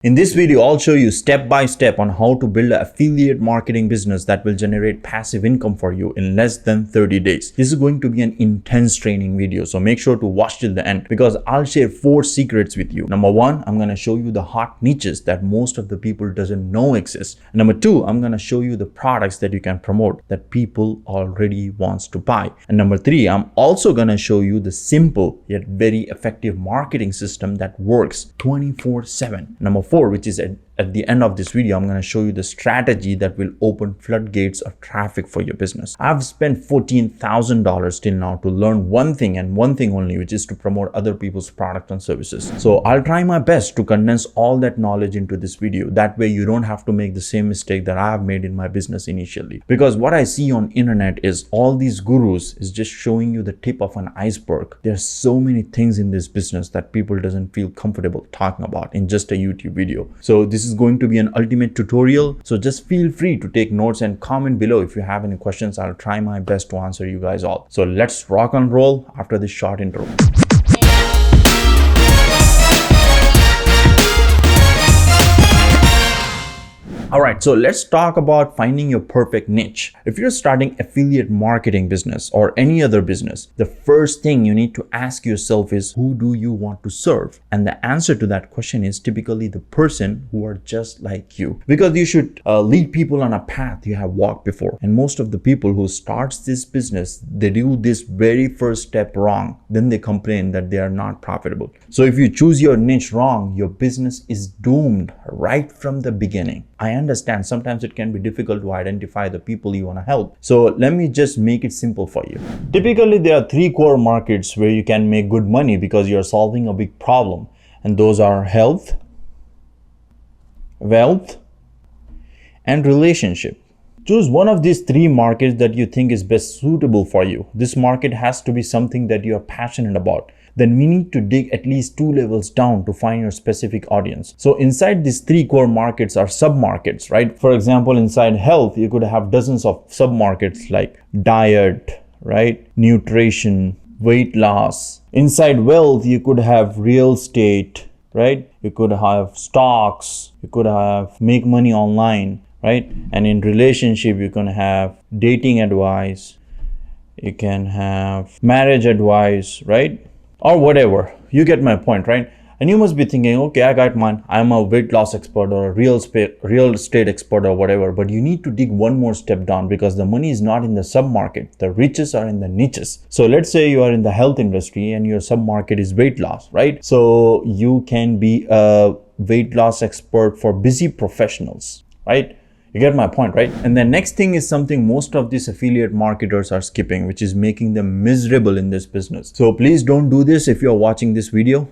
In this video, I'll show you step by step on how to build an affiliate marketing business that will generate passive income for you in less than 30 days. This is going to be an intense training video, so make sure to watch till the end because I'll share 4 secrets with you. Number 1, I'm going to show you the hot niches that most of the people doesn't know exist. Number 2, I'm going to show you the products that you can promote that people already wants to buy. And number 3, I'm also going to show you the simple yet very effective marketing system that works 24/7. Number 4, which is at the end of this video, I'm going to show you the strategy that will open floodgates of traffic for your business. I've spent $14,000 till now to learn one thing and one thing only, which is to promote other people's products and services. So I'll try my best to condense all that knowledge into this video. That way you don't have to make the same mistake that I have made in my business initially. Because what I see on internet is all these gurus is just showing you the tip of an iceberg. There's so many things in this business that people doesn't feel comfortable talking about in just a YouTube video. So this is going to be an ultimate tutorial, so just feel free to take notes and comment below if you have any questions. I'll try my best to answer you guys all. So let's rock and roll after this short intro. Alright, so let's talk about finding your perfect niche. If you're starting affiliate marketing business or any other business, the first thing you need to ask yourself is, who do you want to serve? And the answer to that question is typically the person who are just like you. Because you should lead people on a path you have walked before. And most of the people who starts this business, they do this very first step wrong. Then they complain that they are not profitable. So if you choose your niche wrong, your business is doomed right from the beginning. I understand sometimes it can be difficult to identify the people you want to help. So let me just make it simple for you. Typically, there are 3 core markets where you can make good money because you're solving a big problem. And those are health, wealth, and relationship. Choose one of these 3 markets that you think is best suitable for you. This market has to be something that you are passionate about. Then we need to dig at least 2 levels down to find your specific audience. So inside these 3 core markets are sub-markets, right? For example, inside health, you could have dozens of sub-markets like diet, right? Nutrition, weight loss. Inside wealth, you could have real estate, right? You could have stocks. You could have make money online, right? And in relationship, you can have dating advice. You can have marriage advice, right? Or whatever. You get my point, right? And you must be thinking, okay, I got mine. I'm a weight loss expert or a real estate expert or whatever. But you need to dig one more step down because the money is not in the sub-market. The riches are in the niches. So let's say you are in the health industry and your sub-market is weight loss, right? So you can be a weight loss expert for busy professionals, right? You get my point, right? And the next thing is something most of these affiliate marketers are skipping, which is making them miserable in this business. So please don't do this if you're watching this video,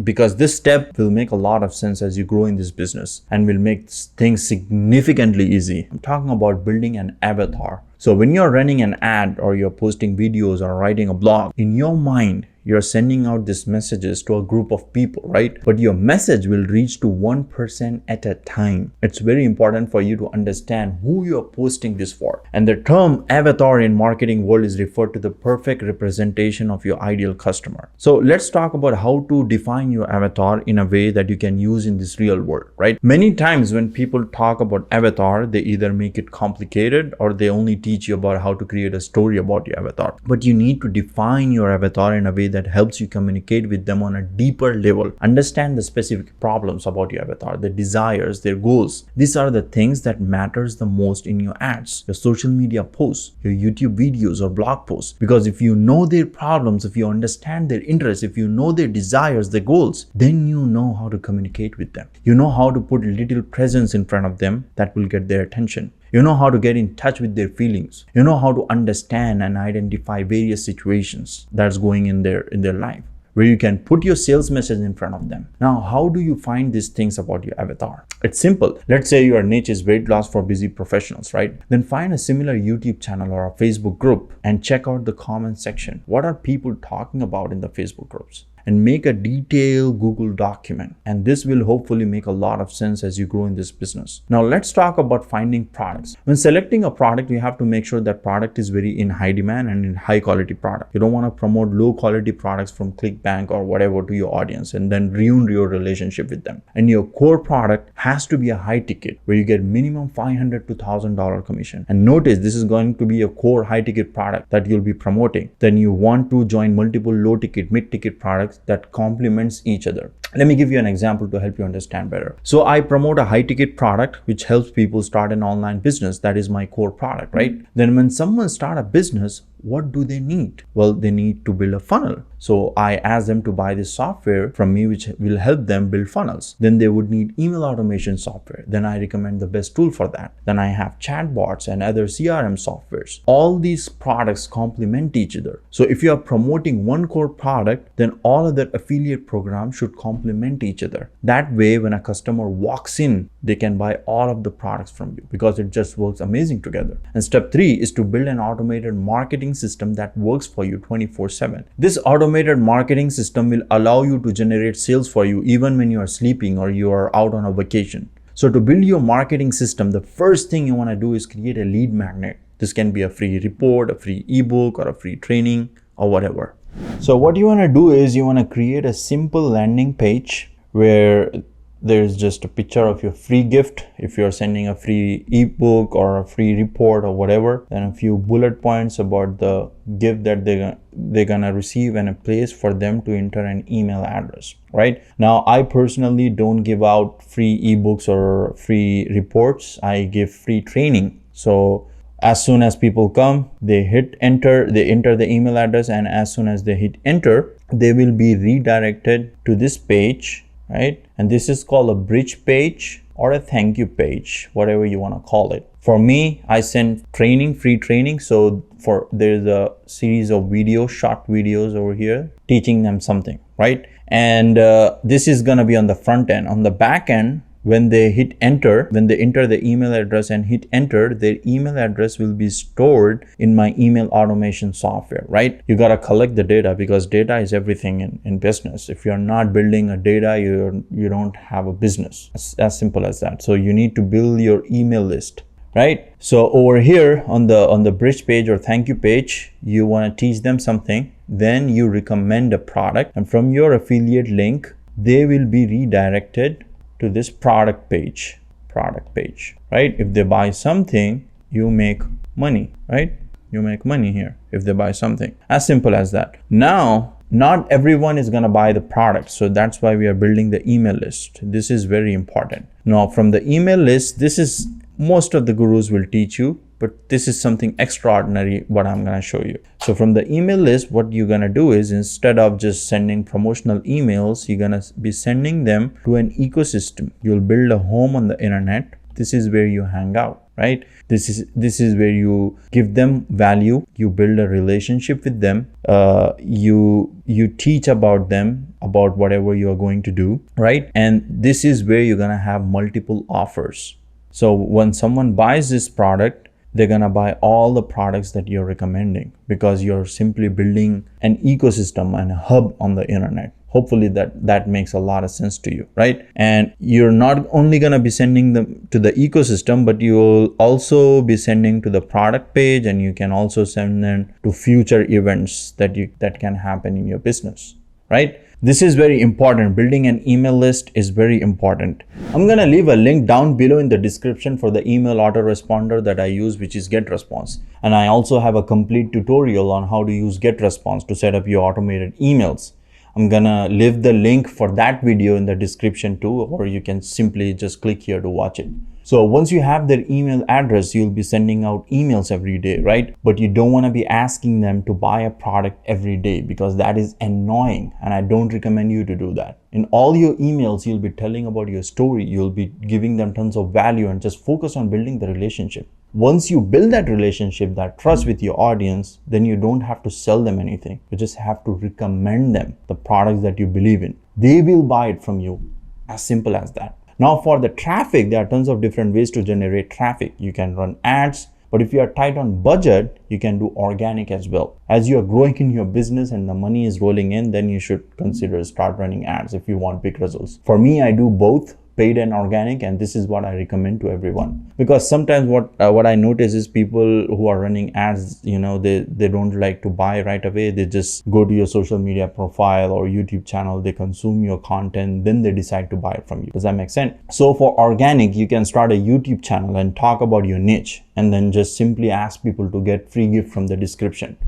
because this step will make a lot of sense as you grow in this business and will make things significantly easy. I'm talking about building an avatar. So when you're running an ad or you're posting videos or writing a blog, in your mind, you're sending out these messages to a group of people, right? But your message will reach to one person at a time. It's very important for you to understand who you're posting this for. And the term avatar in marketing world is referred to the perfect representation of your ideal customer. So let's talk about how to define your avatar in a way that you can use in this real world, right? Many times when people talk about avatar, they either make it complicated or they only teach you about how to create a story about your avatar. But you need to define your avatar in a way that helps you communicate with them on a deeper level. Understand the specific problems about your avatar, their desires, their goals. These are the things that matters the most in your ads, your social media posts, your YouTube videos or blog posts. Because if you know their problems, if you understand their interests, if you know their desires, their goals, then you know how to communicate with them. You know how to put little presence in front of them that will get their attention. You know how to get in touch with their feelings. You know how to understand and identify various situations that's going in their life, where you can put your sales message in front of them. Now, how do you find these things about your avatar? It's simple. Let's say your niche is weight loss for busy professionals, right? Then find a similar YouTube channel or a Facebook group and check out the comment section. What are people talking about in the Facebook groups? and make a detailed Google document. And this will hopefully make a lot of sense as you grow in this business. Now let's talk about finding products. When selecting a product, you have to make sure that product is very in high demand and in high quality product. You don't want to promote low quality products from ClickBank or whatever to your audience and then ruin your relationship with them. And your core product has to be a high ticket where you get minimum $500 to $1,000 commission. And notice this is going to be a core high ticket product that you'll be promoting. Then you want to join multiple low ticket, mid ticket products that complements each other. Let me give you an example to help you understand better. So I promote a high ticket product which helps people start an online business. That is my core product, right? Then when someone start a business, what do they need? Well, they need to build a funnel. So I ask them to buy this software from me, which will help them build funnels. Then they would need email automation software. Then I recommend the best tool for that. Then I have chatbots and other CRM softwares. All these products complement each other. So if you are promoting one core product, then all other affiliate programs should complement each other. That way, when a customer walks in, they can buy all of the products from you because it just works amazing together. And step 3 is to build an automated marketing system that works for you 24/7. This automated marketing system will allow you to generate sales for you even when you are sleeping or you are out on a vacation. So to build your marketing system, the first thing you want to do is create a lead magnet. This can be a free report, a free ebook, or a free training or whatever. So what you want to do is you want to create a simple landing page where there's just a picture of your free gift if you're sending a free ebook or a free report or whatever, then a few bullet points about the gift that they're gonna receive and a place for them to enter an email address. Right now, I personally don't give out free ebooks or free reports. I give free training. So as soon as people come, they hit enter, they enter the email address, and as soon as they hit enter, they will be redirected to this page, right? And this is called a bridge page or a thank you page, whatever you want to call it. For me, I send training, free training. So there's a series of videos, short videos over here, teaching them something, right? And this is gonna be on the front end. On the back end, when they hit enter, when they enter the email address and hit enter, their email address will be stored in my email automation software, right? You got to collect the data because data is everything in business. If you're not building a data, you don't have a business. It's as simple as that. So you need to build your email list, right? So over here on the bridge page or thank you page, you want to teach them something. Then you recommend a product, and from your affiliate link, they will be redirected to this product page, right? If they buy something, you make money, right? You make money here if they buy something. As simple as that. Now, not everyone is gonna buy the product. So that's why we are building the email list. This is very important. Now, from the email list, this is most of the gurus will teach you, but this is something extraordinary what I'm gonna show you. So from the email list, what you're gonna do is instead of just sending promotional emails, you're gonna be sending them to an ecosystem. You'll build a home on the internet. This is where you hang out, right? This is where you give them value. You build a relationship with them. You teach about them, about whatever you are going to do, right? And this is where you're gonna have multiple offers. So when someone buys this product, they're gonna buy all the products that you're recommending because you're simply building an ecosystem and a hub on the internet. Hopefully that makes a lot of sense to you, right? And you're not only gonna be sending them to the ecosystem, but you'll also be sending to the product page, and you can also send them to future events that can happen in your business, right? This is very important. Building an email list is very important. I'm gonna leave a link down below in the description for the email autoresponder that I use, which is GetResponse. And I also have a complete tutorial on how to use GetResponse to set up your automated emails. I'm gonna leave the link for that video in the description too, or you can simply just click here to watch it. So once you have their email address, you'll be sending out emails every day, right? But you don't want to be asking them to buy a product every day because that is annoying, and I don't recommend you to do that. In all your emails, you'll be telling about your story. You'll be giving them tons of value and just focus on building the relationship. Once you build that relationship, that trust with your audience, then you don't have to sell them anything. You just have to recommend them the products that you believe in. They will buy it from you. As simple as that. Now for the traffic, there are tons of different ways to generate traffic. You can run ads, But if you are tight on budget, you can do organic as well. As you are growing in your business and the money is rolling in, then you should consider start running ads if you want big results. For me, I do both paid and organic, and this is what I recommend to everyone, because sometimes what I notice is people who are running ads, they don't like to buy right away. They just go to your social media profile or YouTube channel, they consume your content, then they decide to buy it from you. Does that make sense? So for organic, you can start a YouTube channel and talk about your niche, and then just simply ask people to get free gift from the description,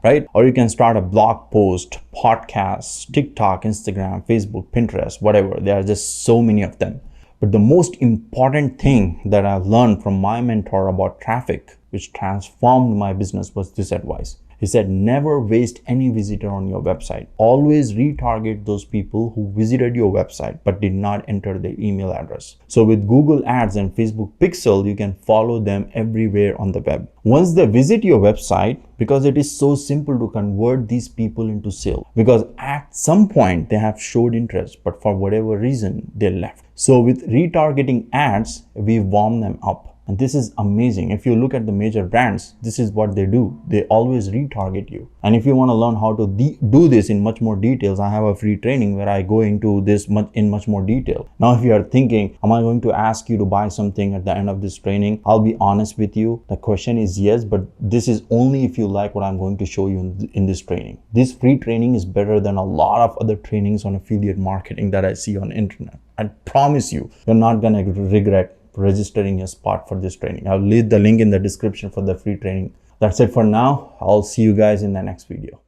right? Or you can start a blog post, podcast, TikTok, Instagram, Facebook, Pinterest, whatever. There are just so many of them. But the most important thing that I've learned from my mentor about traffic, which transformed my business, was this advice. He said, never waste any visitor on your website. Always retarget those people who visited your website but did not enter their email address. So with Google Ads and Facebook Pixel, you can follow them everywhere on the web. Once they visit your website, because it is so simple to convert these people into sale, because at some point they have showed interest, but for whatever reason they left. So with retargeting ads, we warm them up. And this is amazing. If you look at the major brands, this is what they do. They always retarget you. And if you want to learn how to do this in much more details, I have a free training where I go into this in much more detail. Now, if you are thinking, am I going to ask you to buy something at the end of this training? I'll be honest with you. The question is yes, but this is only if you like what I'm going to show you in this training. This free training is better than a lot of other trainings on affiliate marketing that I see on internet. I promise you, you're not going to regret registering your spot for this training. I'll leave the link in the description for the free training. That's it for now. I'll see you guys in the next video.